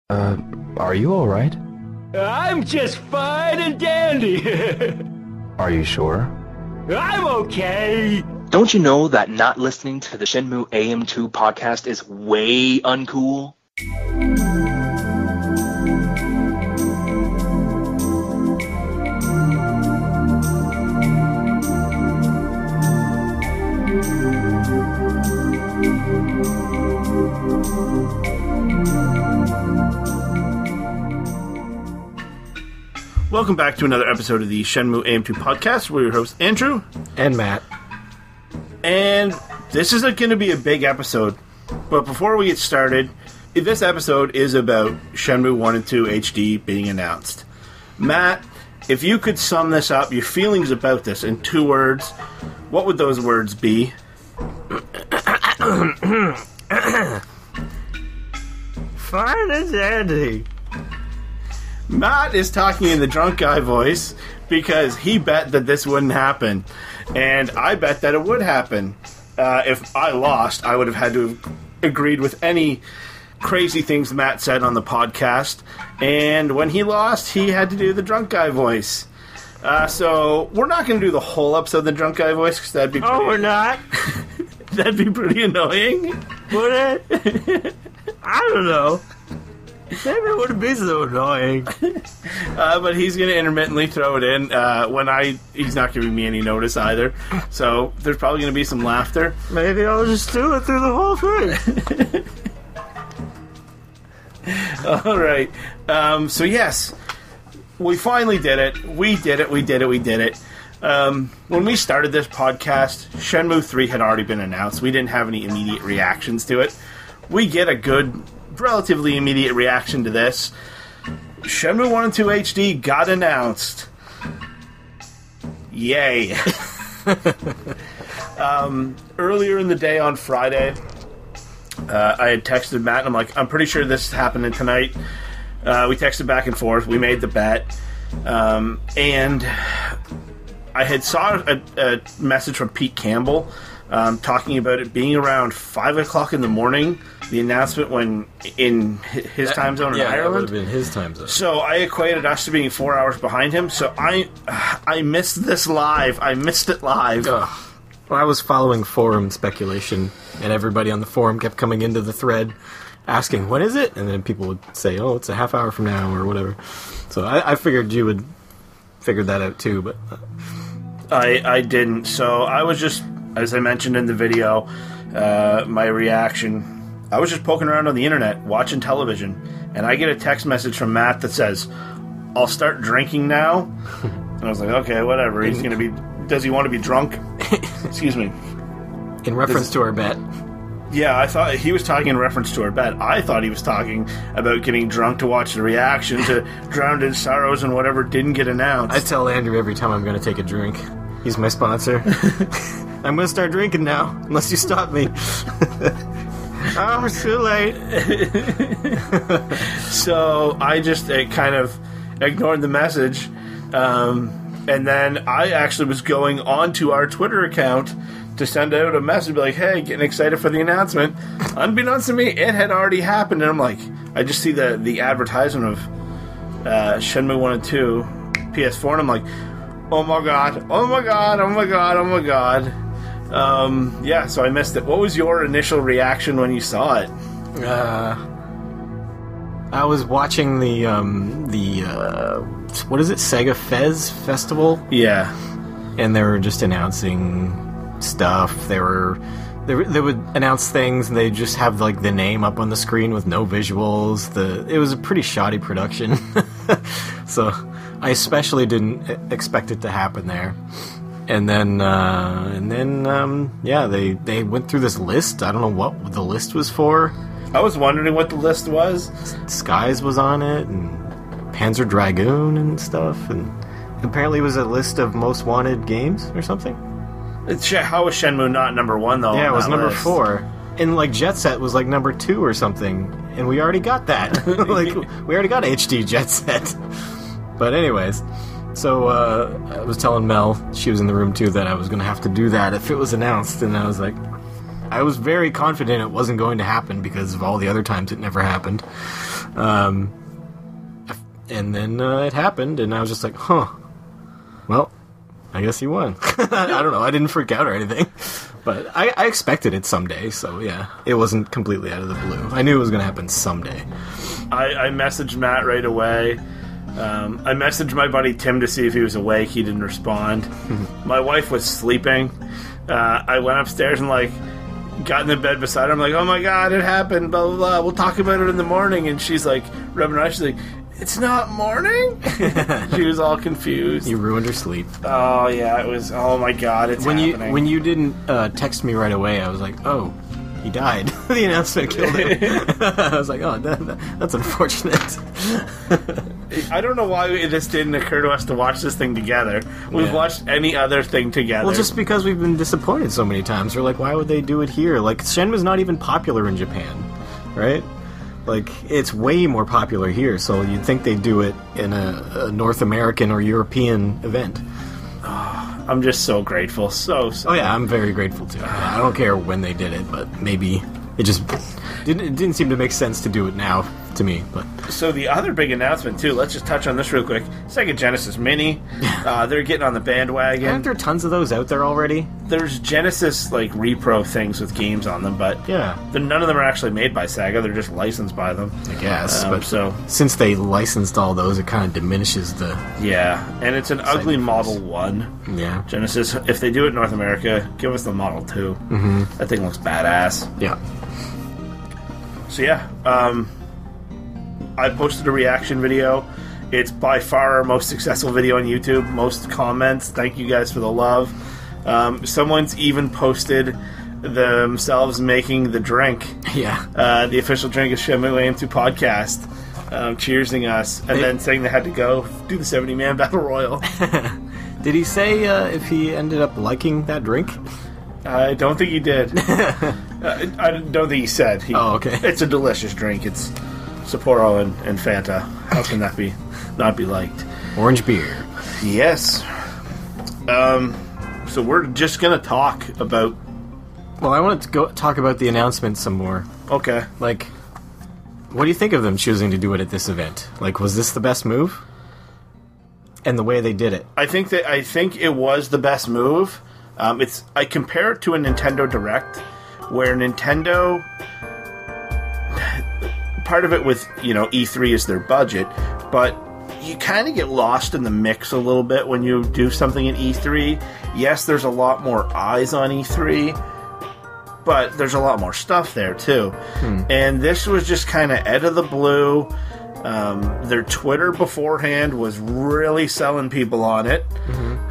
Are you alright? I'm just fine and dandy. Are you sure? I'm okay. Don't you know that not listening to the Shenmue AM2 podcast is way uncool? Welcome back to another episode of the Shenmue AM2 podcast. We're your hosts, Andrew. And Matt. And this is going to be a big episode. But before we get started, this episode is about Shenmue 1 and 2 HD being announced. Matt, if you could sum this up, your feelings about this in 2 words, what would those words be? Fine and dandy. Matt is talking in the drunk guy voice because he bet that this wouldn't happen. And I bet that it would happen. If I lost, I would have had to have agreed with any crazy things Matt said on the podcast. And when he lost, he had to do the drunk guy voice. So we're not going to do the whole episode of the drunk guy voice because that'd be pretty... Oh, we're not? That'd be pretty annoying. Would it? I don't know. Maybe it wouldn't be so annoying. But he's going to intermittently throw it in he's not giving me any notice either. So there's probably going to be some laughter. Maybe I'll just do it through the whole thing. All right. So yes, we finally did it. We did it. When we started this podcast, Shenmue 3 had already been announced. We didn't have any immediate reactions to it. We get a good, relatively immediate reaction to this. Shenmue 1 and 2 HD got announced. Yay. Earlier in the day on Friday, I had texted Matt and I'm like, I'm pretty sure this is happening tonight. We texted back and forth. We made the bet. And I had saw a message from Pete Campbell talking about it being around 5 o'clock in the morning, the announcement when in his time zone in Ireland. That would have been his time zone. So I equated us to being 4 hours behind him. So I missed this live. I missed it live. Ugh. Well, I was following forum speculation, and everybody on the forum kept coming into the thread asking, when is it? And then people would say, oh, it's a half hour from now, or whatever. So I figured you would figure that out too, but... I didn't. So I was just, as I mentioned in the video, my reaction... I was just poking around on the internet, watching television, and I get a text message from Matt that says, I'll start drinking now. And I was like, okay, whatever. He's going to be... Does he want to be drunk? Excuse me. In reference to our bet. Yeah, I thought he was talking in reference to our bet. I thought he was talking about getting drunk to watch the reaction to Drowned in Sorrows and whatever didn't get announced. I tell Andrew every time I'm going to take a drink. He's my sponsor. I'm going to start drinking now, unless you stop me. Oh, it's too late. So I just kind of ignored the message. And then I actually was going onto our Twitter account to send out a message, be like, hey, getting excited for the announcement. Unbeknownst to me, it had already happened. And I'm like, I just see the advertisement of Shenmue 1 and 2 PS4, and I'm like, oh my god. Yeah, so I missed it. What was your initial reaction when you saw it? I was watching the what is it, Sega Fez Festival? Yeah. And they were just announcing stuff. They would announce things and they just have like the name up on the screen with no visuals. It was a pretty shoddy production. So I especially didn't expect it to happen there. And then they went through this list. I don't know what the list was for. I was wondering what the list was. Skies was on it, and Panzer Dragoon and stuff, and apparently it was a list of most wanted games or something. How was Shenmue not number 1 though? Yeah, it was number list? 4. And like Jet Set was like number 2 or something, and we already got that. Like we already got HD Jet Set. But anyways, so I was telling Mel, she was in the room too, that I was going to have to do that if it was announced, and I was like, I was very confident it wasn't going to happen because of all the other times it never happened. And then it happened, and I was just like, huh. Well, I guess he won. I don't know. I didn't freak out or anything. But I expected it someday, so yeah. It wasn't completely out of the blue. I knew it was going to happen someday. I messaged Matt right away. I messaged my buddy Tim to see if he was awake. He didn't respond. My wife was sleeping. I went upstairs and, like, got in the bed beside her. I'm like, oh my god, it happened, blah, blah, blah. We'll talk about it in the morning. And she's like, rubbing her eyes. She's like, it's not morning? She was all confused. You ruined her sleep. Oh, yeah, it was, oh my god, it's happening. When you didn't text me right away, I was like, oh, he died. The announcement killed him. I was like, oh, that's unfortunate. I don't know why this didn't occur to us to watch this thing together. We've watched any other thing together. Well, just because we've been disappointed so many times. We're like, why would they do it here? Like, Shenmue's not even popular in Japan, right? Like, it's way more popular here, so you'd think they'd do it in a North American or European event. I'm just so grateful. So. Oh, yeah, I'm very grateful, too. I don't care when they did it, but maybe it just didn't seem to make sense to do it now to me. But so the other big announcement, too, let's just touch on this real quick. Sega Genesis Mini. They're getting on the bandwagon. Aren't there tons of those out there already? There's Genesis, like, repro things with games on them, but yeah, none of them are actually made by Sega. They're just licensed by them. I guess, but so since they licensed all those, it kind of diminishes the... Yeah, and it's an ugly Model 1. Yeah. Genesis, if they do it in North America, give us the Model 2. Mm-hmm. That thing looks badass. Yeah. So yeah, I posted a reaction video. It's by far our most successful video on YouTube. Most comments. Thank you guys for the love. Someone's even posted themselves making the drink. Yeah. The official drink is Shenmue AM2 podcast. Cheersing us. And then saying they had to go do the 70-man battle royal. Did he say if he ended up liking that drink? I don't think he did. I don't think he said. Oh, okay. It's a delicious drink. It's Sapporo and Fanta. How can that not be liked? Orange beer. Yes. So we're just gonna talk about... Well, I wanted to go talk about the announcement some more. Okay. Like, what do you think of them choosing to do it at this event? Like, was this the best move? And the way they did it? I think it was the best move. I compare it to a Nintendo Direct, where Nintendo, part of it with, E3 is their budget, but you kind of get lost in the mix a little bit when you do something at E3. Yes, there's a lot more eyes on E3, but there's a lot more stuff there too. And this was just kind of out of the blue. Their Twitter beforehand was really selling people on it.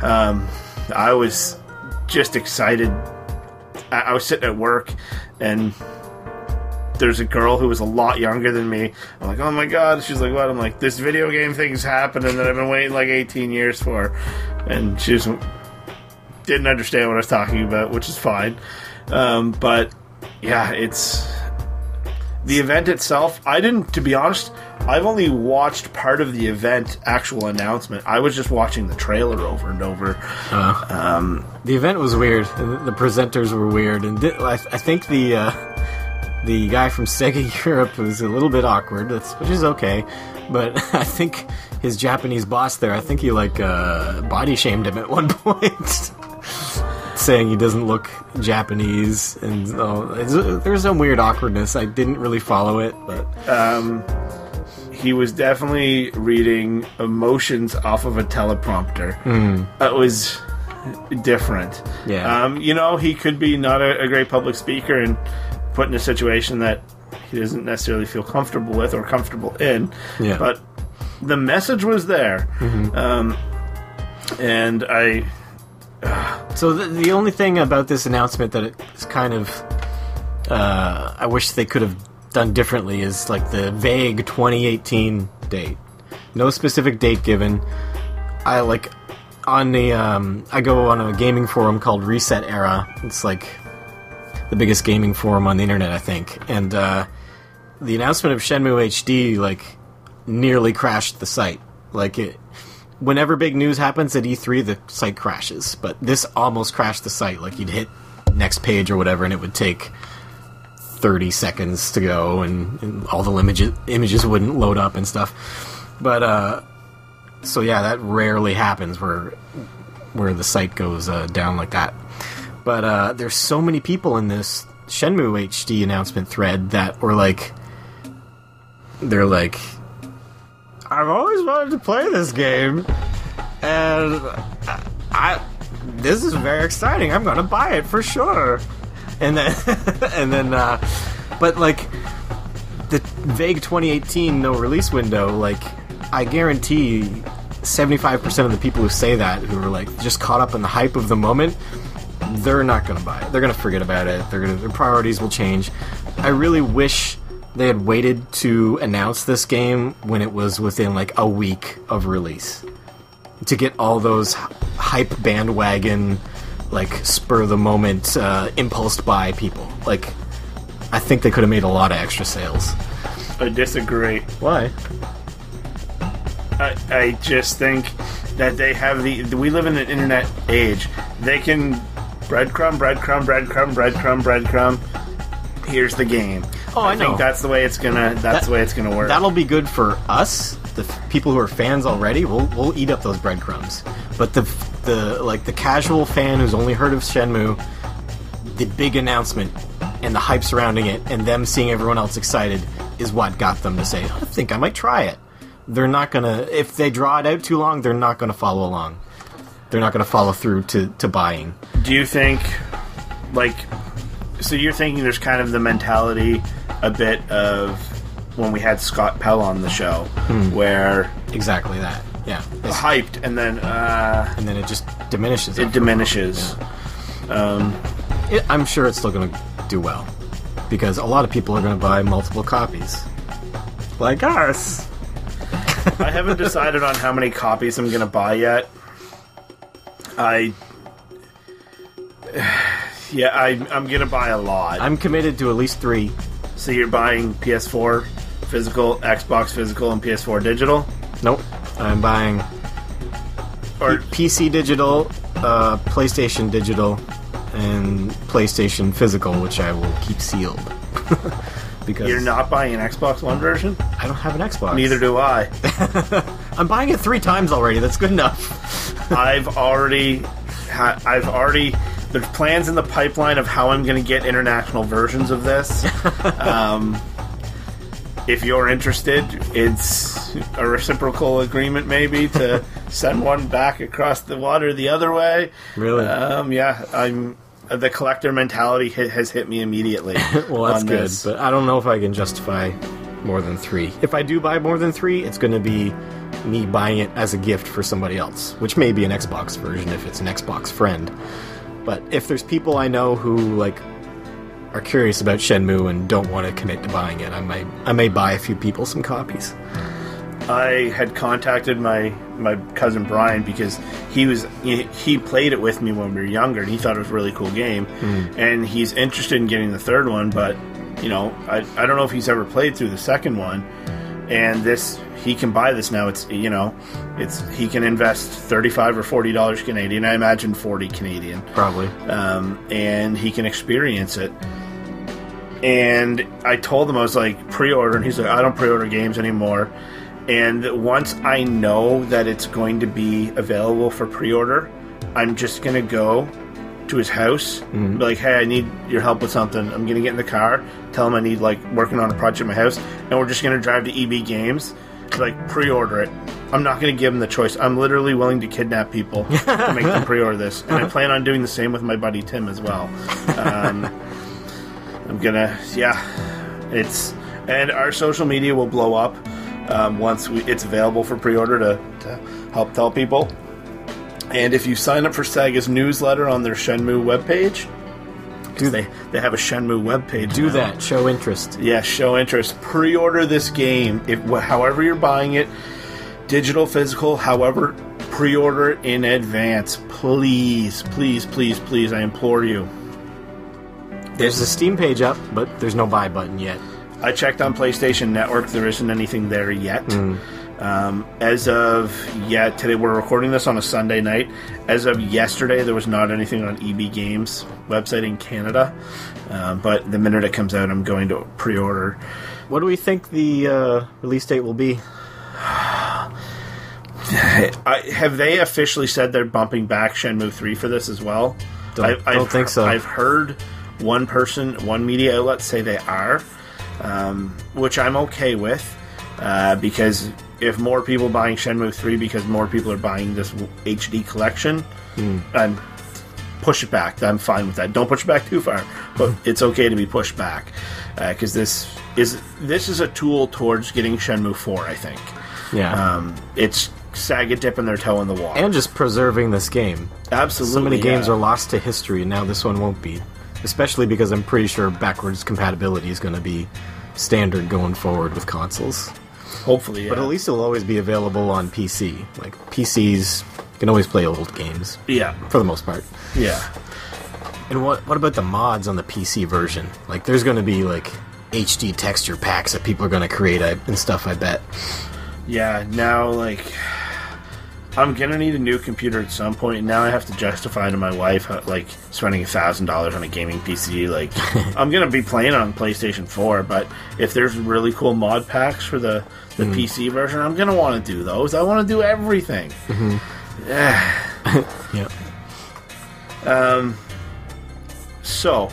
I was just excited. I was sitting at work, and there's a girl who was a lot younger than me. I'm like, oh my god. She's like, what? I'm like, this video game thing's happening that I've been waiting like 18 years for. And she just didn't understand what I was talking about, which is fine. But yeah, it's the event itself. To be honest, I've only watched part of the event actual announcement. I was just watching the trailer over and over. The event was weird. The presenters were weird, and I think the guy from Sega Europe was a little bit awkward, which is okay. But I think his Japanese boss there, I think he body shamed him at one point, saying he doesn't look Japanese, and there's some weird awkwardness. I didn't really follow it, but he was definitely reading emotions off of a teleprompter. It was different. Yeah. He could be not a great public speaker and put in a situation that he doesn't necessarily feel comfortable with or comfortable in. Yeah. But the message was there. And I... So the only thing about this announcement that it's kind of... I wish they could have done differently is like the vague 2018 date. No specific date given. I go on a gaming forum called Reset Era. It's like the biggest gaming forum on the internet, I think. And the announcement of Shenmue HD nearly crashed the site. Whenever big news happens at E3, the site crashes. But this almost crashed the site. You'd hit next page or whatever, and it would take 30 seconds to go, and all the images wouldn't load up and stuff. But so yeah, that rarely happens where the site goes down like that. But there's so many people in this Shenmue HD announcement thread that were like, they're like, I've always wanted to play this game, and this is very exciting. I'm gonna buy it for sure. And then, but like the vague 2018 no release window, like I guarantee 75% of the people who say that, who are like just caught up in the hype of the moment, they're not gonna buy it. They're gonna forget about it. Their priorities will change. I really wish they had waited to announce this game when it was within like a week of release, to get all those hype bandwagon, like spur of the moment, impulse buy people. Like, I think they could have made a lot of extra sales. I disagree. Why? I just think that they have we live in an internet age. They can breadcrumb. Here's the game. Oh, I know. think that's the way it's gonna work. That'll be good for us, the people who are fans already. We'll eat up those breadcrumbs. But the casual fan who's only heard of Shenmue, the big announcement and the hype surrounding it, and them seeing everyone else excited is what got them to say, I think I might try it. They're not gonna, if they draw it out too long, they're not gonna follow along. They're not gonna follow through to buying. Do you think, so you're thinking there's kind of the mentality a bit of when we had Scott Pell on the show, where exactly that, yeah, hyped and then it just diminishes. It diminishes. Yeah. I'm sure it's still going to do well because a lot of people are going to buy multiple copies, like us. I haven't decided on how many copies I'm going to buy yet. I'm going to buy a lot. I'm committed to at least 3. So you're buying PS4 physical, Xbox physical, and PS4 digital? Nope. I'm buying PC digital, PlayStation digital, and PlayStation physical, which I will keep sealed. Because you're not buying an Xbox One version? I don't have an Xbox. Neither do I. I'm buying it 3 times already. That's good enough. I've already there's plans in the pipeline of how I'm going to get international versions of this. If you're interested, it's a reciprocal agreement maybe to send one back across the water the other way. Really? Yeah, the collector mentality has hit me immediately. Well, that's good, but I don't know if I can justify more than 3. If I do buy more than 3, it's going to be me buying it as a gift for somebody else, which may be an Xbox version if it's an Xbox friend. But if there's people I know who are curious about Shenmue and don't want to commit to buying it, I may buy a few people some copies. I had contacted my cousin Brian because he played it with me when we were younger and he thought it was a really cool game, and he's interested in getting the third one, but I don't know if he's ever played through the second one, and he can buy this now. He can invest $35 or $40 Canadian. I imagine 40 Canadian probably, and he can experience it. And I told him, I was like, pre-order, and he's like, I don't pre-order games anymore. And once I know that it's going to be available for pre-order, I'm just going to go to his house, be like, hey, I need your help with something. I'm going to get in the car, tell him I need, working on a project at my house, and we're just going to drive to EB Games, pre-order it. I'm not going to give them the choice. I'm literally willing to kidnap people to make them pre-order this. And I plan on doing the same with my buddy Tim as well. I'm going to, and our social media will blow up once it's available for pre-order to help tell people. And if you sign up for Sega's newsletter on their Shenmue webpage, they have a Shenmue webpage. Do now. that. Show interest. Yeah, show interest. Pre-order this game. However you're buying it, digital, physical, however, pre-order it in advance. Please, please, please, please, I implore you. There's a Steam page up, but there's no buy button yet. I checked on PlayStation Network. There isn't anything there yet. As of today we're recording this on a Sunday night. As of yesterday, there was not anything on EB Games website in Canada. But the minute it comes out, I'm going to pre-order. What do we think the release date will be? Have they officially said they're bumping back Shenmue 3 for this as well? Don't think so. I've heard one media outlet say they are, which I'm okay with, because if more people buying Shenmue 3 because more people are buying this HD collection, push it back. I'm fine with that. Don't push it back too far, but it's okay to be pushed back, because this is a tool towards getting Shenmue 4, I think. Yeah. It's Saga dipping their toe in the water. And just preserving this game. Absolutely. So many games are lost to history, and now this one won't be. Especially because I'm pretty sure backwards compatibility is going to be standard going forward with consoles. Hopefully, yeah. But at least it'll always be available on PC. Like, PCs can always play old games. Yeah. For the most part. Yeah. And what about the mods on the PC version? Like, there's going to be, like, HD texture packs that people are going to create and stuff, I bet. Yeah, now, like, I'm going to need a new computer at some point, and now I have to justify to my wife, like, spending $1,000 on a gaming PC. Like, I'm going to be playing on PlayStation 4, but if there's really cool mod packs for the PC version, I'm going to want to do those. I want to do everything. Yeah. So,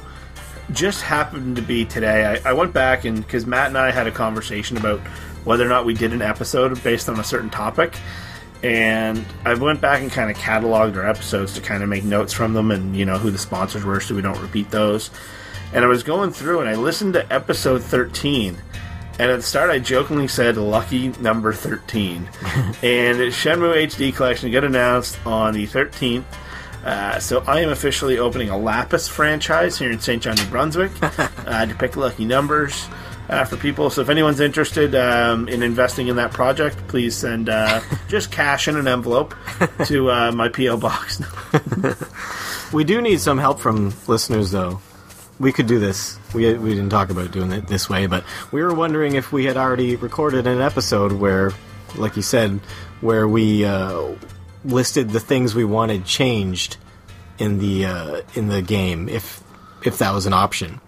just happened to be today, I went back, and because Matt and I had a conversation about whether or not we did an episode based on a certain topic, and I went back and kind of cataloged our episodes to kind of make notes from them, and who the sponsors were so we don't repeat those. And I was going through and I listened to episode 13, and at the start I jokingly said lucky number 13. And Shenmue HD collection got announced on the 13th. So I am officially opening a Lapis franchise here in St. John, New Brunswick, to pick lucky numbers for people. So if anyone's interested in investing in that project, please send just cash in an envelope to my P.O. box. We do need some help from listeners, though. We could do this. We didn't talk about doing it this way, but we were wondering if we had already recorded an episode where, like you said, where we listed the things we wanted changed in the game, if that was an option.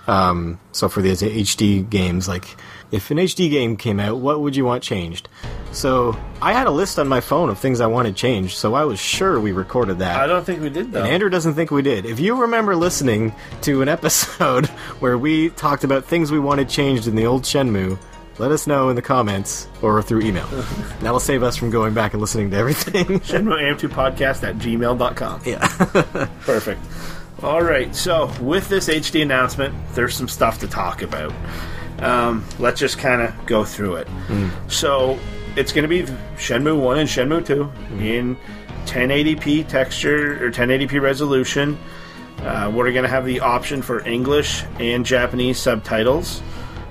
So for these HD games, like, if an HD game came out, what would you want changed? So I had a list on my phone of things I wanted changed, so I was sure we recorded that. I don't think we did, though. And Andrew doesn't think we did. If you remember listening to an episode where we talked about things we wanted changed in the old Shenmue, let us know in the comments or through email. That'll save us from going back and listening to everything. Shenmue AM2 podcast at gmail.com. Yeah. Perfect. Alright, so with this HD announcement, there's some stuff to talk about. Let's just kind of go through it. So, it's going to be Shenmue 1 and Shenmue 2 in 1080p texture, or 1080p resolution. We're going to have the option for English and Japanese subtitles,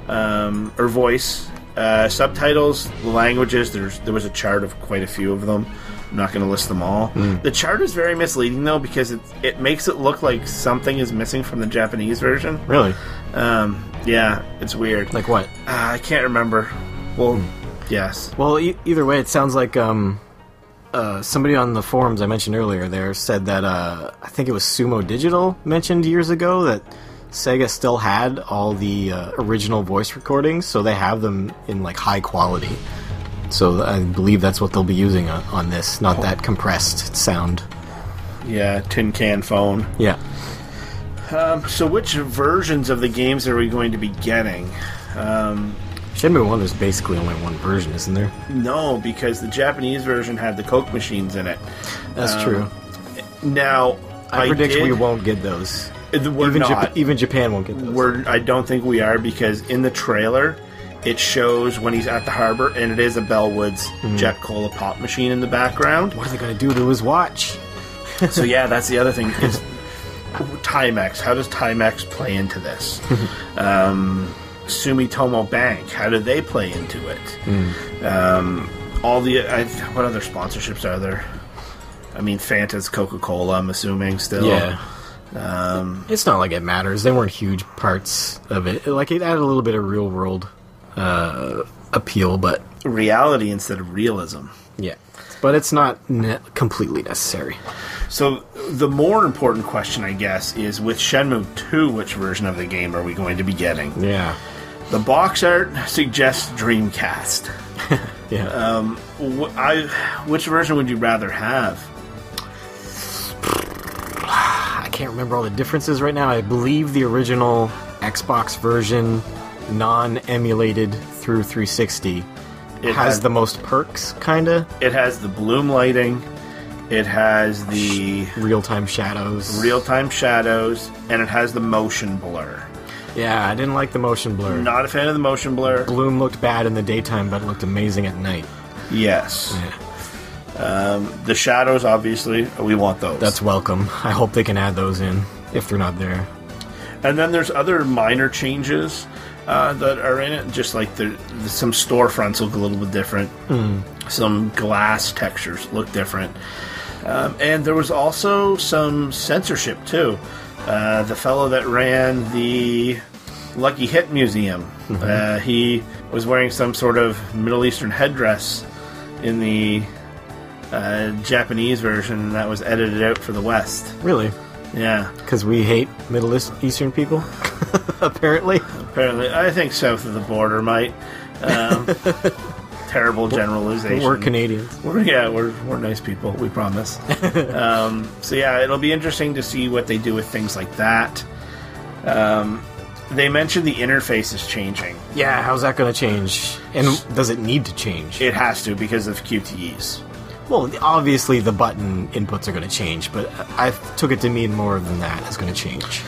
or voice. Subtitles, languages, there was a chart of quite a few of them. I'm not going to list them all. The chart is very misleading, though, because it makes it look like something is missing from the Japanese version. Really? Yeah, it's weird. Like what? I can't remember. Well, yes. Well, either way, it sounds like somebody on the forums I mentioned earlier there said that I think it was Sumo Digital mentioned years ago that Sega still had all the original voice recordings, so they have them in like high quality. So I believe that's what they'll be using on this, not that compressed sound. Yeah, tin can phone. Yeah. So which versions of the games are we going to be getting? Shenmue 1, there's basically only one version, isn't there? No, because the Japanese version had the Coke machines in it. That's true. Now, I predict we won't get those. We're not. Even Japan won't get those. I don't think we are, because in the trailer, it shows when he's at the harbor, and it is a Bellwoods Jet Cola pop machine in the background. What are they going to do to his watch? So yeah, that's the other thing, is Timex. How does Timex play into this? Sumitomo Bank, how do they play into it? All the... what other sponsorships are there? I mean, Fanta's Coca-Cola, I'm assuming, still. Yeah. It's not like it matters. They weren't huge parts of it. Like, it added a little bit of real-world appeal, but reality instead of realism. Yeah. But it's not completely necessary. So the more important question, I guess, is with Shenmue 2, which version of the game are we going to be getting? Yeah. The box art suggests Dreamcast. Yeah. Which version would you rather have? I can't remember all the differences right now. I believe the original Xbox version, non-emulated through 360, has the most perks, kinda. It has the bloom lighting. It has the real-time shadows. And it has the motion blur. Yeah, I didn't like the motion blur. Not a fan of the motion blur. Bloom looked bad in the daytime, but it looked amazing at night. Yes. Yeah. The shadows, obviously, we want those. That's welcome. I hope they can add those in, if they're not there. And then there's other minor changes that are in it. Just like some storefronts look a little bit different. Some glass textures look different. And there was also some censorship, too. The fellow that ran the Lucky Hit Museum, he was wearing some sort of Middle Eastern headdress in the Japanese version, and that was edited out for the West. Really? Yeah. Because we hate Middle Eastern people? Apparently. I think south of the border might. Terrible generalization. We're Canadians. We're nice people, we promise. So yeah, it'll be interesting to see what they do with things like that. They mentioned the interface is changing. Yeah, how's that going to change? And does it need to change? It has to, because of QTEs. Well, obviously the button inputs are going to change, but I took it to mean more than that is going to change.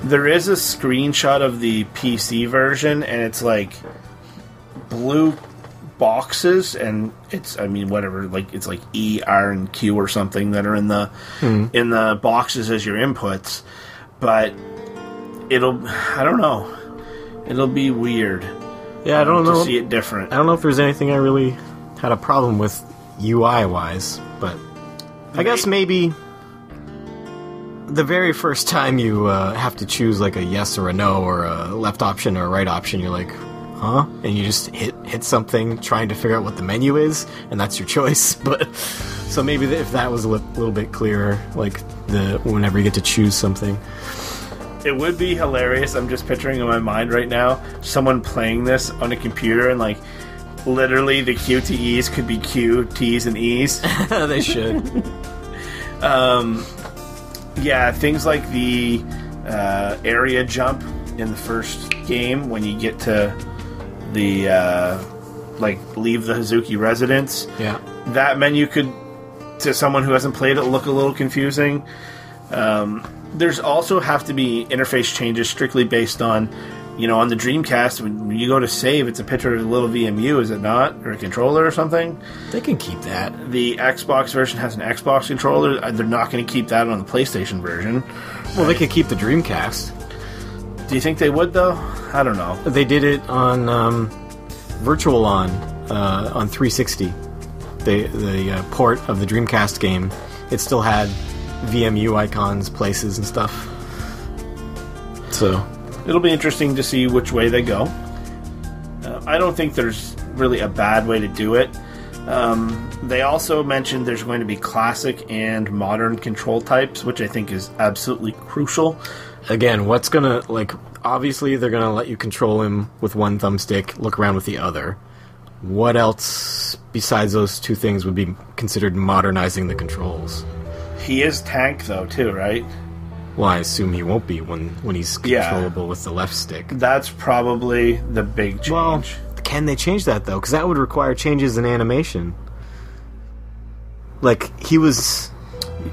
There is a screenshot of the PC version, and it's like blue boxes, and it's it's like E, R, and Q or something that are in the boxes as your inputs, but I don't know, it'll be weird. Yeah, I don't know to see it different. I don't know if there's anything I really had a problem with UI wise, but I guess maybe the very first time you have to choose like a yes or a no or a left option or a right option, you're like, huh? And you just hit something trying to figure out what the menu is, and that's your choice. But so maybe if that was a little bit clearer, like whenever you get to choose something. It would be hilarious. I'm just picturing in my mind right now someone playing this on a computer, and like literally the QTEs could be Q, T's, and E's. They should. Yeah, things like the area jump in the first game when you get to the leave the Hazuki residence. Yeah, that menu could, to someone who hasn't played it, look a little confusing. There's also have to be interface changes strictly based on, on the Dreamcast, when you go to save, it's a picture of a little VMU, is it not? Or a controller or something? They can keep that. The Xbox version has an Xbox controller. They're not going to keep that on the PlayStation version. Well, they could keep the Dreamcast. Do you think they would, though? I don't know. They did it on Virtual On 360. The port of the Dreamcast game, it still had VMU icons, places, and stuff. So it'll be interesting to see which way they go. I don't think there's really a bad way to do it. They also mentioned there's going to be classic and modern control types, which I think is absolutely crucial. Again, obviously they're going to let you control him with one thumbstick, look around with the other. What else besides those two things would be considered modernizing the controls? He is tank, though, too, right? Well, I assume he won't be when he's controllable with the left stick. That's probably the big change. Well, can they change that, though? Because that would require changes in animation. Like, he was...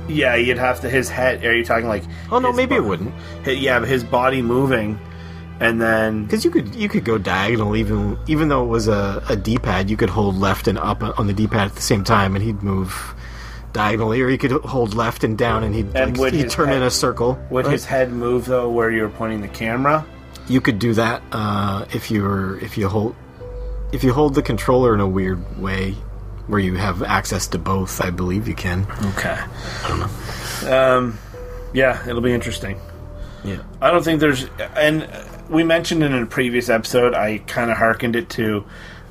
Yeah, you'd have to... His head... Are you talking like... Oh, no, maybe it wouldn't. Yeah, but his body moving, and then... Because you could go diagonal, even though it was a D-pad, you could hold left and up on the D-pad at the same time, and he'd move diagonally, or he could hold left and down, and he'd turn in a circle. Would his head move, though, where you were pointing the camera? You could do that if you hold the controller in a weird way, where you have access to both. I believe you can. Okay. I don't know. Yeah, it'll be interesting. Yeah. I don't think there's... And we mentioned in a previous episode, I kind of hearkened it to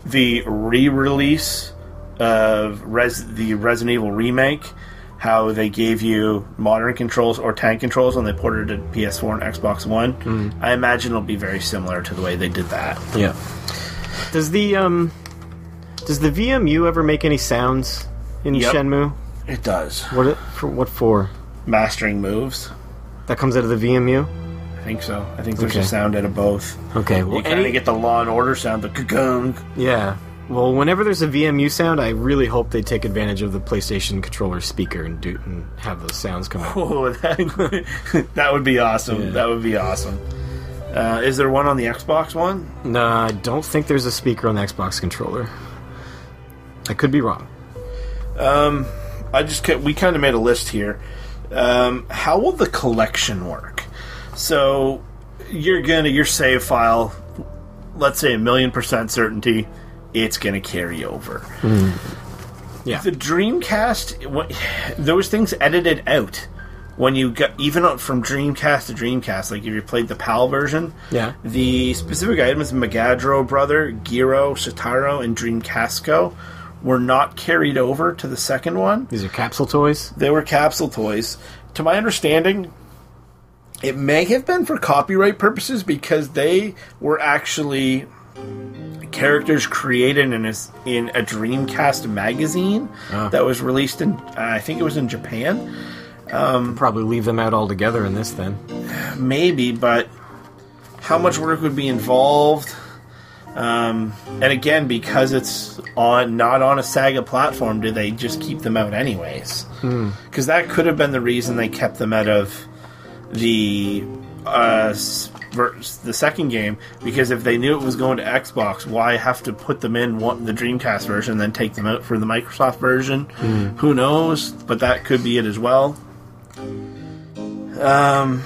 the re-release of the Resident Evil remake, how they gave you modern controls or tank controls when they ported it to PS4 and Xbox One. I imagine it'll be very similar to the way they did that. Yeah. Does the VMU ever make any sounds in Shenmue? It does. What for? Mastering moves. That comes out of the VMU? I think so. I think there's a sound out of both. Okay. Well, you kind of get the Law and Order sound, the ka-gung. Yeah. Well, whenever there's a VMU sound, I really hope they take advantage of the PlayStation controller speaker and have those sounds come out. Oh, that would be awesome. Yeah. That would be awesome. Is there one on the Xbox One? No, I don't think there's a speaker on the Xbox controller. I could be wrong. We kind of made a list here. How will the collection work? So your save file, let's say 1,000,000% certainty, it's gonna carry over. Yeah. The Dreamcast, those things edited out when you got even from Dreamcast to Dreamcast. Like if you played the PAL version, the specific items Megadro Brother, Giro, Shitaro, and Dreamcastco were not carried over to the second one. These are capsule toys? They were capsule toys. To my understanding, it may have been for copyright purposes because they were actually characters created in a Dreamcast magazine that was released in, I think it was in Japan. Probably leave them out altogether in this then. Maybe, but how much work would be involved? And again, because it's not on a Sega platform, do they just keep them out anyways? Because that could have been the reason they kept them out of the second game. Because if they knew it was going to Xbox, why have to put them in the Dreamcast version and then take them out for the Microsoft version? Who knows? But that could be it as well. Are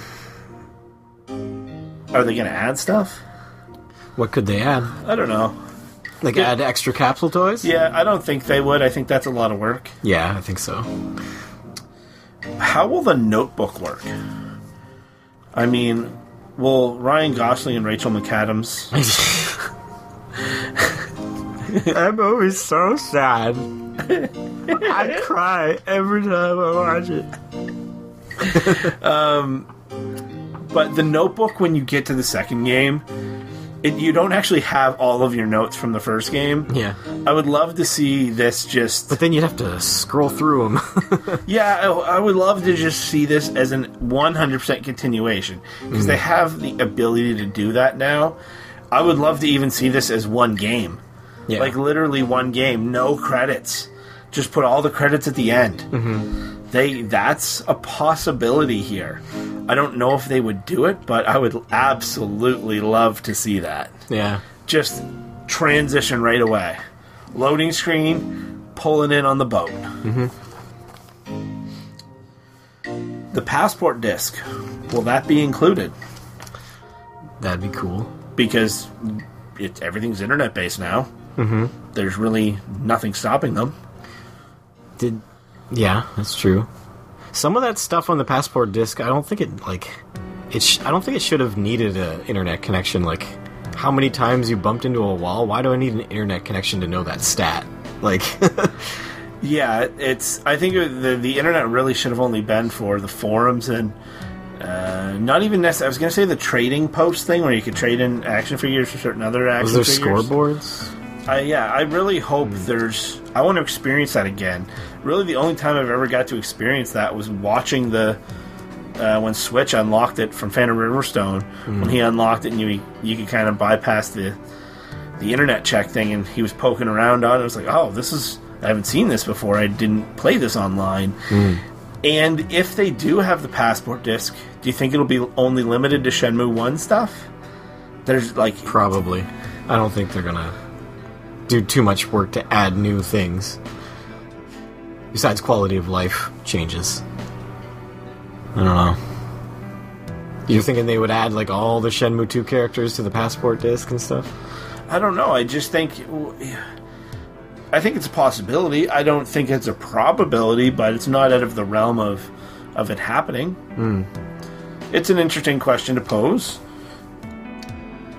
they going to add stuff? What could they add? I don't know. Like add extra capsule toys? Yeah, I don't think they would. I think that's a lot of work. Yeah, I think so. How will the notebook work? I mean, will Ryan Gosling and Rachel McAdams... I'm always so sad. I cry every time I watch it. But the notebook, when you get to the second game... you don't actually have all of your notes from the first game. Yeah. I would love to see this just... But then you'd have to scroll through them. Yeah, I would love to just see this as an 100% continuation. Because they have the ability to do that now. I would love to even see this as one game. Yeah. Like, literally one game. No credits. Just put all the credits at the end. That's a possibility here. I don't know if they would do it, but I would absolutely love to see that. Yeah. Just transition right away. Loading screen, pulling in on the boat. The passport disc, will that be included? That'd be cool. Because everything's internet-based now. There's really nothing stopping them. Yeah, that's true. Some of that stuff on the passport disc, I don't think it should have needed an internet connection. Like, how many times you bumped into a wall? Why do I need an internet connection to know that stat? Like, yeah, I think the internet really should have only been for the forums and not even necessarily. I was going to say the trading post thing where you could trade in action figures for certain other action figures. Was there scoreboards? I really hope I want to experience that again. Really, the only time I've ever got to experience that was watching when Switch unlocked it from Phantom Riverstone. When he unlocked it, and you could kind of bypass the internet check thing, and he was poking around on it. I was like, oh, I haven't seen this before. I didn't play this online. And if they do have the passport disc, do you think it'll be only limited to Shenmue 1 stuff? There's probably. I don't think they're gonna do too much work to add new things. Besides quality of life changes. I don't know. You're thinking they would add all the Shenmue 2 characters to the passport disc and stuff? I don't know. I just think... I think it's a possibility. I don't think it's a probability, but it's not out of the realm of it happening. It's an interesting question to pose.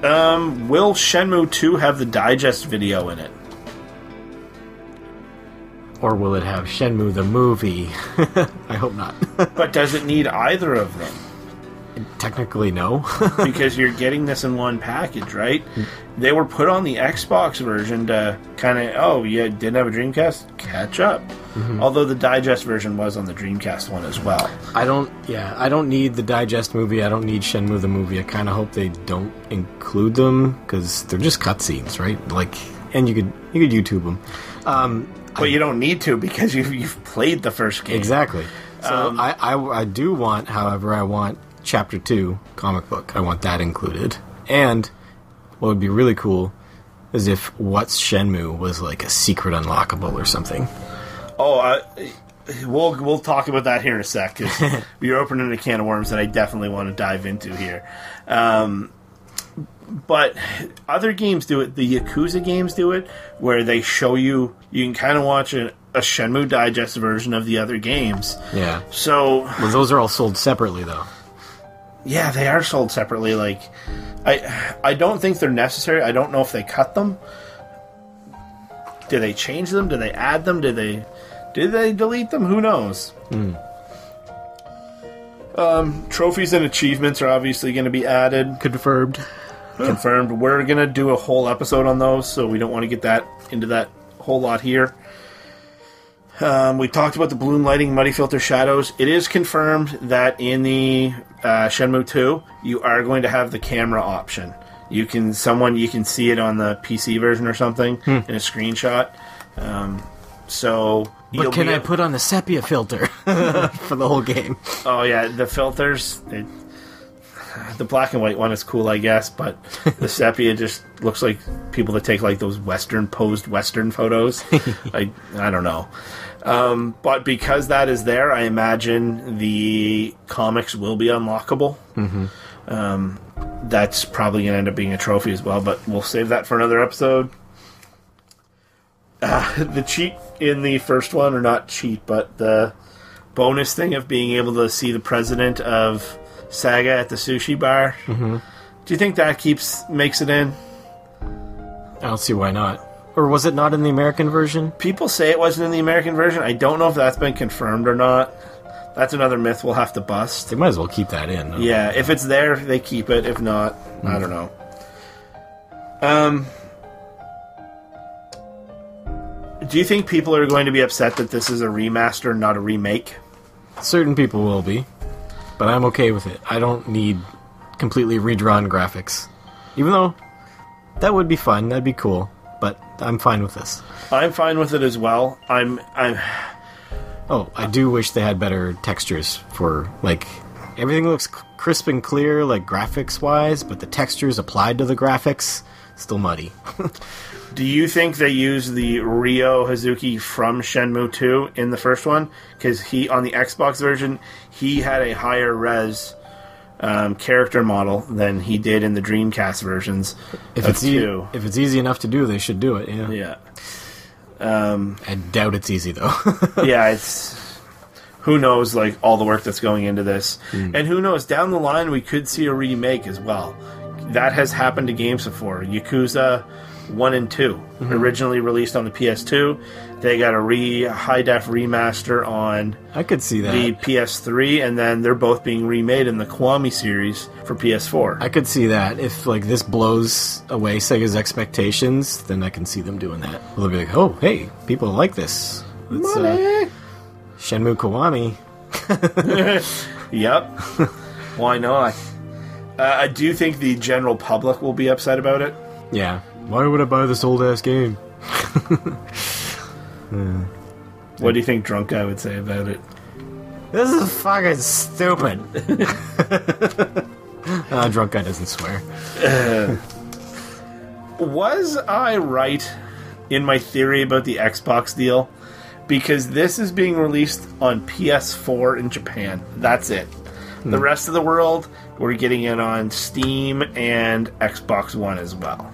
Will Shenmue 2 have the digest video in it? Or will it have Shenmue the movie? I hope not. But does it need either of them? Technically, no. Because you're getting this in one package, right? They were put on the Xbox version to kind of, oh, you didn't have a Dreamcast? Catch up. Although the digest version was on the Dreamcast one as well. I don't need the digest movie. I don't need Shenmue the movie. I kind of hope they don't include them because they're just cutscenes, right? Like, and you could YouTube them. But you don't need to because you've played the first game. Exactly. So I do want, however, I want Chapter 2 comic book. I want that included. And what would be really cool is if What's Shenmue was like a secret unlockable or something. Oh, we'll talk about that here in a sec, because you're opening a can of worms that I definitely want to dive into here. But other games do it. The Yakuza games do it, where they show you can kind of watch a Shenmue digest version of the other games. Yeah. So, well, those are all sold separately, though. Yeah, they are sold separately. Like, I don't think they're necessary. I don't know if they cut them. Did they change them? Did they add them? Did they delete them? Who knows? Trophies and achievements are obviously going to be added. Confirmed. We're going to do a whole episode on those, so we don't want to get into that whole lot here. We talked about the balloon lighting, muddy filter shadows. It is confirmed that in the Shenmue 2, you are going to have the camera option. You can see it on the PC version or something in a screenshot. But can I put on the sepia filter for the whole game? Oh yeah, the filters. The black and white one is cool, I guess, but the sepia just looks like people that take like those posed Western photos. I don't know. But because that is there, I imagine the comics will be unlockable. That's probably going to end up being a trophy as well, but we'll save that for another episode. The cheat in the first one, or not cheat, but the bonus thing of being able to see the president of Saga at the sushi bar. Do you think that makes it in? I don't see why not. Or was it not in the American version? People say it wasn't in the American version. I don't know if that's been confirmed or not. That's another myth we'll have to bust. They might as well keep that in. No? Yeah, if it's there, they keep it. If not, I don't know. Do you think people are going to be upset that this is a remaster, not a remake? Certain people will be, but I'm okay with it. I don't need completely redrawn graphics. Even though that would be fun, that'd be cool, but I'm fine with this. I'm fine with it as well. Oh, I do wish they had better textures for, like, everything looks crisp and clear, like, graphics-wise, but the textures applied to the graphics, still muddy. Do you think they used the Ryo Hazuki from Shenmue 2 in the first one? Because on the Xbox version, he had a higher res character model than he did in the Dreamcast versions of 2. If it's easy enough to do, they should do it, yeah. Yeah. I doubt it's easy, though. Yeah, it's... Who knows, like, all the work that's going into this. And who knows, down the line, we could see a remake as well. That has happened to games before. Yakuza 1 and 2, originally released on the PS2. They got a high-def remaster on I could see that. the PS3, and then they're both being remade in the Kiwami series for PS4. I could see that. If, like, this blows away Sega's expectations, then I can see them doing that. They'll be like, oh, hey, people like this. It's, Shenmue Kiwami. Yep. Why not? I do think the general public will be upset about it. Yeah. Why would I buy this old-ass game? What do you think Drunk Guy would say about it? This is fucking stupid. Drunk Guy doesn't swear. Was I right in my theory about the Xbox deal? Because this is being released on PS4 in Japan. That's it. The rest of the world, we're getting it on Steam and Xbox One as well.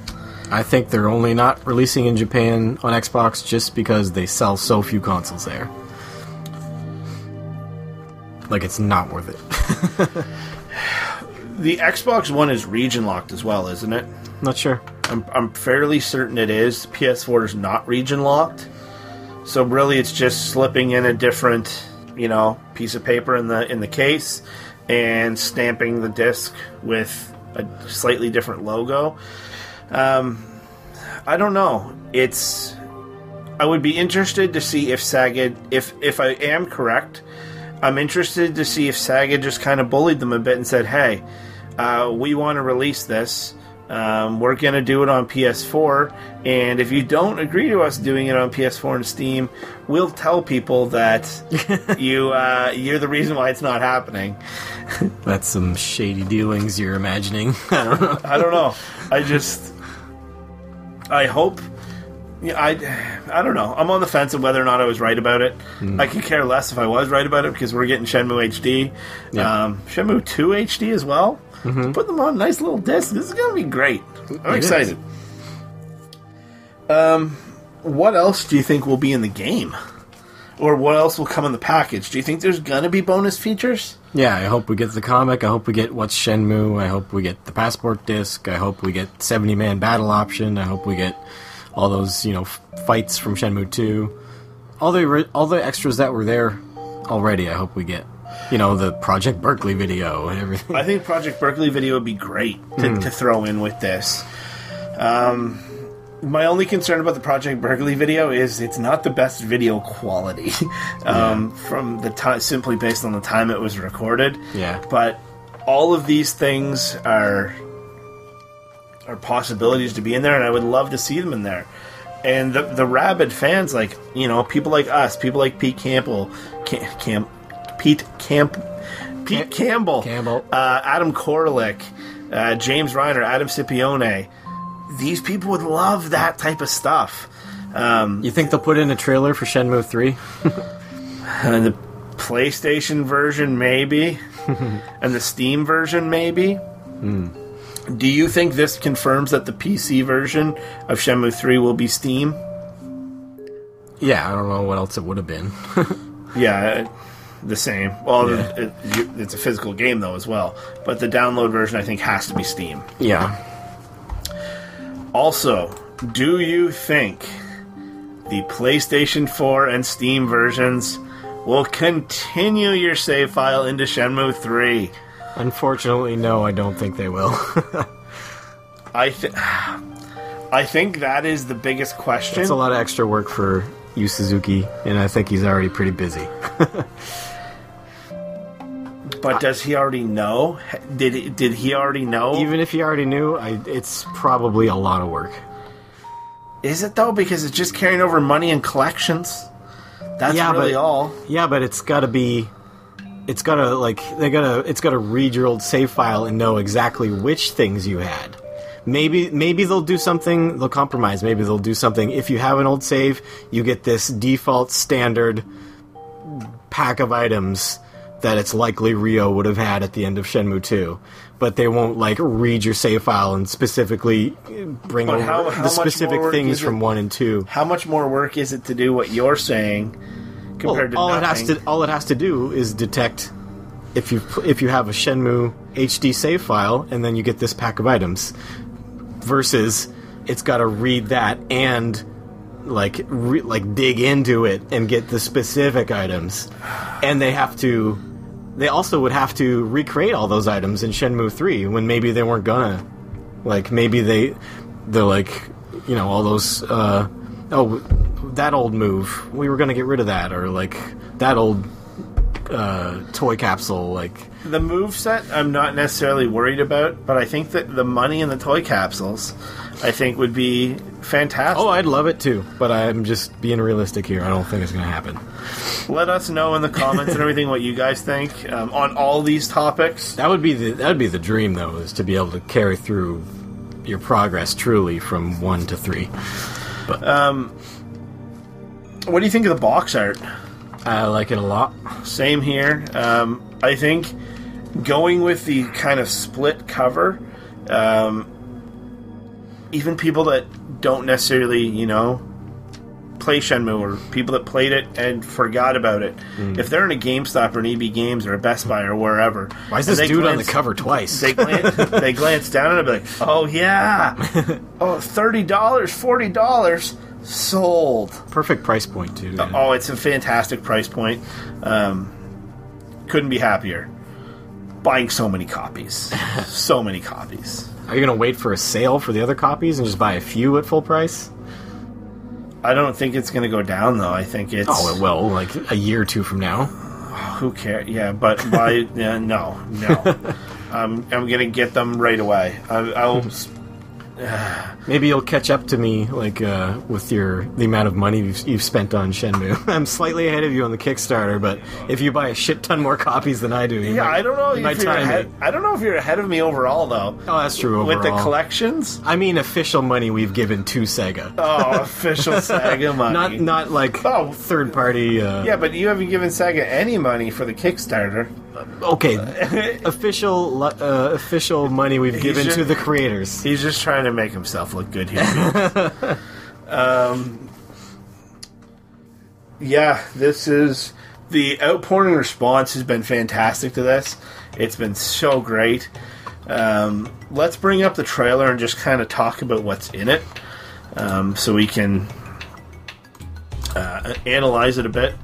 I think they're only not releasing in Japan on Xbox just because they sell so few consoles there. Like, it's not worth it. The Xbox One is region locked as well, isn't it? Not sure. I'm fairly certain it is. PS4 is not region locked. So really it's just slipping in a different, piece of paper in the case and stamping the disc with a slightly different logo. I don't know. I would be interested to see if Sega, if I am correct, I'm interested to see if Sega just kind of bullied them a bit and said, hey, we want to release this. We're going to do it on PS4, and if you don't agree to us doing it on PS4 and Steam, we'll tell people that you're the reason why it's not happening. That's some shady dealings you're imagining. I don't know. I don't know. I hope. I don't know. I'm on the fence of whether or not I was right about it. I could care less if I was right about it because we're getting Shenmue HD. Yeah. Shenmue 2 HD as well. Mm-hmm. Put them on a nice little disc. This is going to be great. I'm excited. What else do you think will be in the game? Or what else will come in the package? Do you think there's going to be bonus features? Yeah, I hope we get the comic. I hope we get What's Shenmue. I hope we get the passport disc. I hope we get 70-man battle option. I hope we get all those, fights from Shenmue 2. All the extras that were there already, I hope we get. The Project Berkeley video and everything. I think Project Berkeley video would be great to throw in with this. My only concern about the Project Berkeley video is it's not the best video quality from the time, simply based on the time it was recorded. Yeah. But all of these things are possibilities to be in there, and I would love to see them in there. And the rabid fans, people like us, people like Pete Campbell, Adam Koralik, James Reiner, Adam Scipione. These people would love that type of stuff. You think they'll put in a trailer for Shenmue 3? And the PlayStation version, maybe. And the Steam version, maybe. Do you think this confirms that the PC version of Shenmue 3 will be Steam? Yeah, I don't know what else it would have been. Yeah, the same. Well, it's a physical game, though, as well. But the download version, I think, has to be Steam. Yeah. Also, do you think the PlayStation 4 and Steam versions will continue your save file into Shenmue 3? Unfortunately, no, I don't think they will. I think that is the biggest question. It's a lot of extra work for Yu Suzuki, and I think he's already pretty busy. But does he already know? Did he already know? Even if he already knew, it's probably a lot of work. Is it though? Because it's just carrying over money and collections. That's all. Yeah, but it's got to be. It's got to it's got to read your old save file and know exactly which things you had. Maybe they'll do something. They'll compromise. Maybe they'll do something. If you have an old save, you get this default standard pack of items that it's likely Ryo would have had at the end of Shenmue 2. But they won't, read your save file and specifically bring over the specific things from 1 and 2. How much more work is it to do what you're saying compared to nothing? All it has to do is detect if you have a Shenmue HD save file, and then you get this pack of items. Versus, it's got to read that and dig into it and get the specific items. And they also would have to recreate all those items in Shenmue 3 when maybe they weren't gonna. Maybe they're all those, that old move, we were gonna get rid of that, or that old toy capsule, The moveset I'm not necessarily worried about, but I think that the money in the toy capsules, I think, would be fantastic. Oh, I'd love it too, but I'm just being realistic here. I don't think it's going to happen. Let us know in the comments and everything what you guys think on all these topics. That would be the dream, though, is to be able to carry through your progress truly from 1 to 3. But what do you think of the box art? I like it a lot. Same here. I think going with the kind of split cover, even people that don't necessarily, play Shenmue or people that played it and forgot about it, if they're in a GameStop or an EB Games or a Best Buy or wherever, why is this dude on the cover twice? They glance down and they'll be like, "Oh yeah, oh $30, $40 sold." Perfect price point too. Yeah. Oh, it's a fantastic price point. Couldn't be happier. Buying so many copies, so many copies. Are you going to wait for a sale for the other copies and just buy a few at full price? I don't think it's going to go down, though. I think it's... Oh, it will, like a year or two from now. Who cares? Yeah, but why? No. I'm going to get them right away. I'll... Maybe you'll catch up to me, like, with the amount of money you've spent on Shenmue. I'm slightly ahead of you on the Kickstarter, but if you buy a shit ton more copies than I do, I don't know if you're ahead. I don't know if you're ahead of me overall, though. Oh, that's true. Overall. With the collections, I mean, official money we've given to Sega. Oh, official Sega money, not like third party. Yeah, but you haven't given Sega any money for the Kickstarter. Okay, official money we've given to the creators. He's just trying to make himself look good here. Yeah, this is... The outpouring response has been fantastic to this. It's been so great. Let's bring up the trailer and just kind of talk about what's in it, so we can analyze it a bit.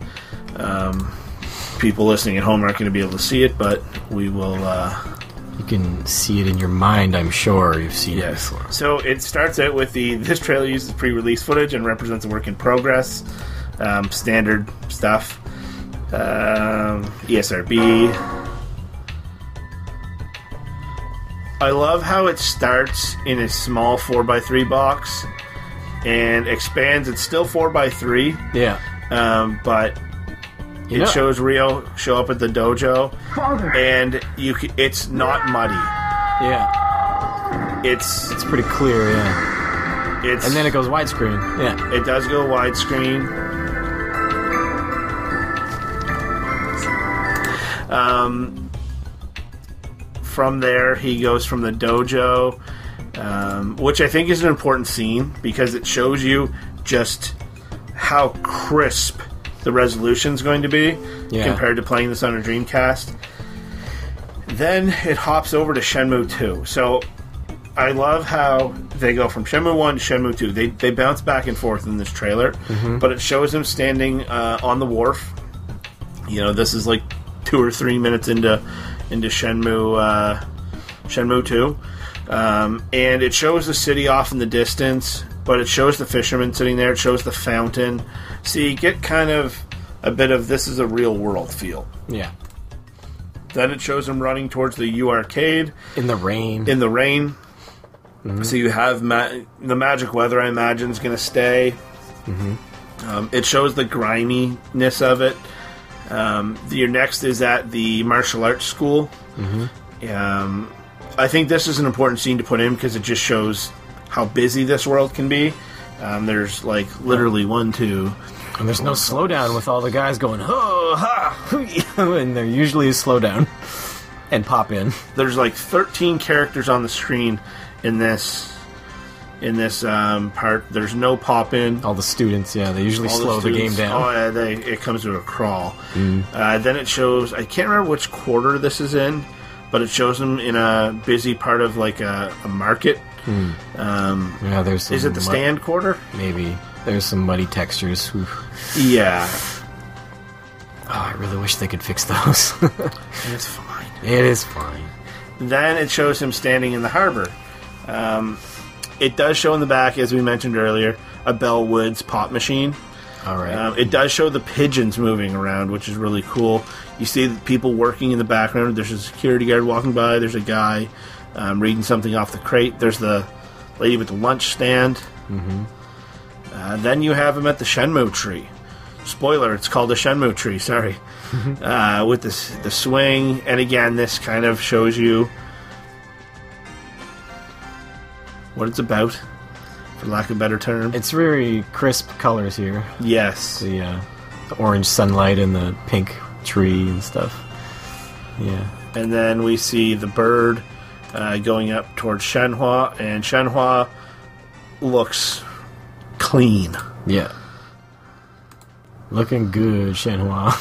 People listening at home aren't going to be able to see it, but we will... You can see it in your mind, I'm sure. You've seen it before. So it starts out with this trailer uses pre-release footage and represents a work in progress. Standard stuff. ESRB. I love how it starts in a small 4x3 box and expands. It's still 4x3. Yeah. But... It shows Rio show up at the dojo, and it's not muddy. Yeah, it's pretty clear. Yeah, and then it goes widescreen. Yeah, it does go widescreen. From there, he goes from the dojo, which I think is an important scene because it shows you just how crisp the resolution's going to be compared to playing this on a Dreamcast. Then it hops over to Shenmue 2. So I love how they go from Shenmue 1 to Shenmue 2. They bounce back and forth in this trailer, but it shows him standing on the wharf. You know, this is like 2 or 3 minutes into Shenmue 2. And it shows the city off in the distance, but it shows the fisherman sitting there. It shows the fountain. So you get kind of a bit of this is a real world feel. Yeah. Then it shows him running towards the U Arcade. In the rain. So you have the magic weather, I imagine, is going to stay. It shows the griminess of it. Your next is at the martial arts school. I think this is an important scene to put in because it just shows how busy this world can be. There's like literally 1, 2... And there's no slowdown with all the guys going, oh, ha, and there usually is slowdown and pop in. There's like 13 characters on the screen in this part. There's no pop in. All the students, they usually slow the game down. Oh, yeah, it comes to a crawl. Then it shows, I can't remember which quarter this is in, but it shows them in a busy part of like a market. There's some is it the stand quarter? Maybe. There's some muddy textures. Yeah. Oh, I really wish they could fix those. It's fine. It is fine. Then it shows him standing in the harbor. It does show in the back, as we mentioned earlier, a Bell Woods pop machine. All right. It does show the pigeons moving around, which is really cool. You see the people working in the background. There's a security guard walking by. There's a guy reading something off the crate. There's the lady with the lunch stand. Then you have him at the Shenmue tree. Spoiler, it's called the Shenmue tree, sorry. With the swing. And again, this kind of shows you what it's about, for lack of a better term. It's very crisp colors here. Yes. The orange sunlight and the pink tree and stuff. Yeah. And then we see the bird going up towards Shenhua, and Shenhua looks clean. Yeah. Looking good, Shenhua.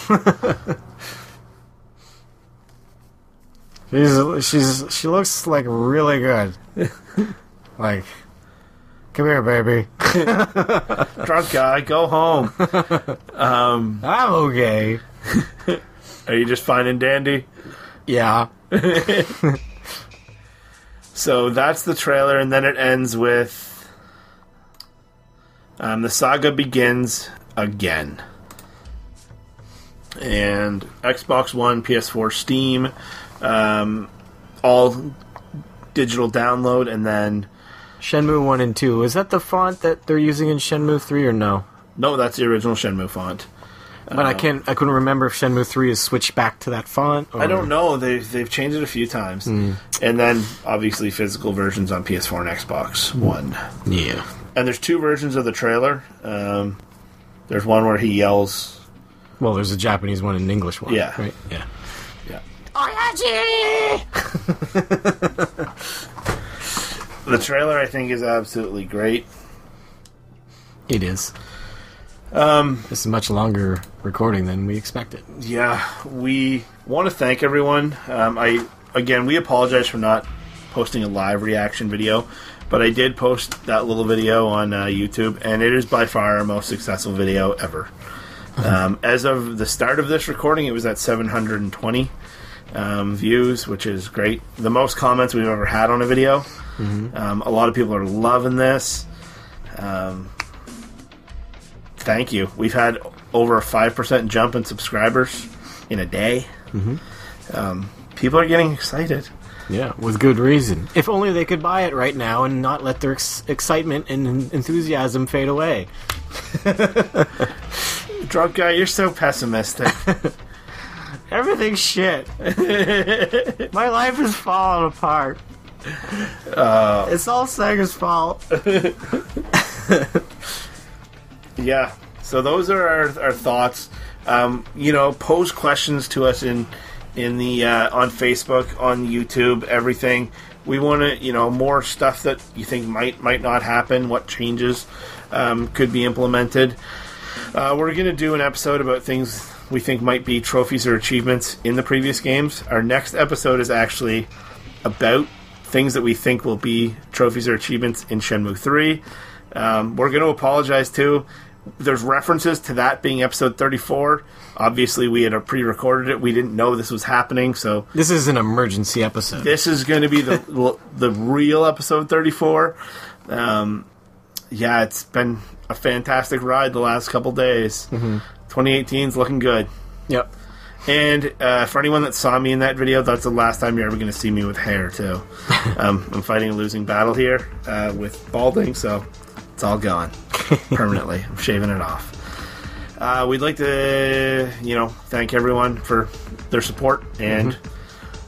She looks like really good. Like, come here, baby. Drunk guy, go home. I'm okay. Are you just fine and dandy? Yeah. So that's the trailer, and then it ends with the saga begins again. And Xbox One, PS4, Steam, all digital download, and then Shenmue 1 and 2. Is that the font that they're using in Shenmue 3 or no? no, that's the original Shenmue font. But I couldn't remember if Shenmue 3 is switched back to that font. Or... I don't know. They've changed it a few times, and then obviously physical versions on PS4 and Xbox One. Yeah. And there's two versions of the trailer. There's one where he yells. Well, there's a Japanese one and an English one. Yeah. Right? Yeah. The trailer, I think, is absolutely great. It is. This is a much longer recording than we expected. Yeah, we want to thank everyone. We apologize for not posting a live reaction video, but I did post that little video on YouTube, and it is by far our most successful video ever. As of the start of this recording, it was at 720 views, which is great. The most comments we've ever had on a video. A lot of people are loving this. Thank you. We've had over a 5% jump in subscribers in a day. People are getting excited. Yeah, with good reason. If only they could buy it right now and not let their excitement and enthusiasm fade away. Drunk guy, you're so pessimistic. Everything's shit. My life is falling apart. It's all Sega's fault. Yeah, so those are our thoughts. Pose questions to us in the on Facebook, on YouTube, everything. We want to, more stuff that you think might not happen. What changes could be implemented. We're going to do an episode about things we think might be trophies or achievements in the previous games. Our next episode is actually about things that we think will be trophies or achievements in Shenmue 3. We're going to apologize too. There's references to that being episode 34. Obviously, we had pre-recorded it. We didn't know this was happening, so this is an emergency episode. This is going to be the real episode 34. It's been a fantastic ride the last couple days. 2018's looking good. Yep. And for anyone that saw me in that video, that's the last time you're ever going to see me with hair, too. I'm fighting a losing battle here with balding, so it's all gone permanently. I'm shaving it off. We'd like to, thank everyone for their support and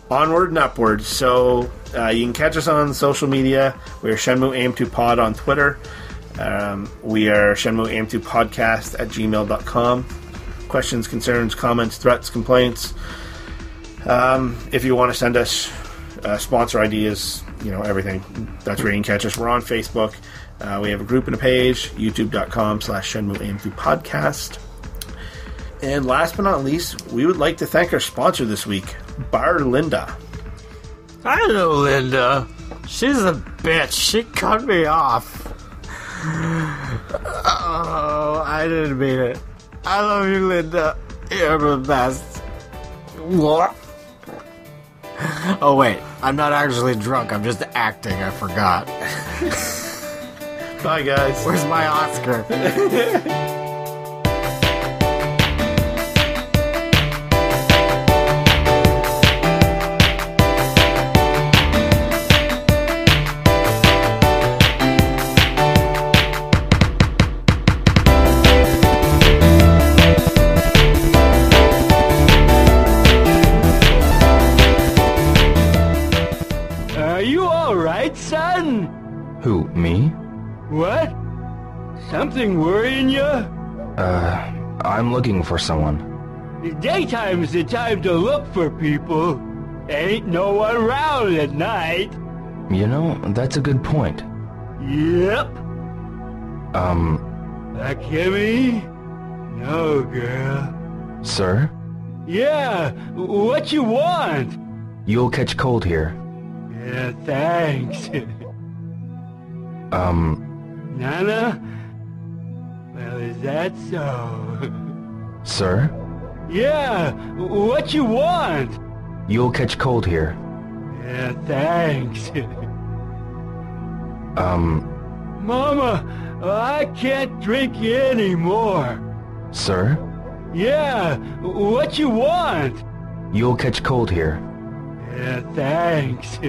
onward and upward. So you can catch us on social media. We are Shenmue AM2 Pod on Twitter. We are Shenmue AM2 Podcast at gmail.com. Questions, concerns, comments, threats, complaints. If you want to send us sponsor ideas, everything, that's where you can catch us. We're on Facebook. We have a group and a page, youtube.com/Shenmue AM2 Podcast. And last but not least, we would like to thank our sponsor this week, Bar Linda. I know Linda. She's a bitch. She cut me off. Oh, I didn't mean it. I love you, Linda. You're the best. What? Oh, wait. I'm not actually drunk. I'm just acting. I forgot. Bye, guys. Where's my Oscar? Are you alright, son? Who, me? What? Something worrying you? I'm looking for someone. Daytime's the time to look for people. Ain't no one around at night. That's a good point. Yep. Kimmy? No, girl. Sir? Yeah, what you want? You'll catch cold here. Yeah, thanks. Nana? Well, is that so? Sir? Yeah, what you want? You'll catch cold here. Yeah, thanks. Mama, I can't drink anymore. Sir? Yeah, what you want? You'll catch cold here. Yeah, thanks.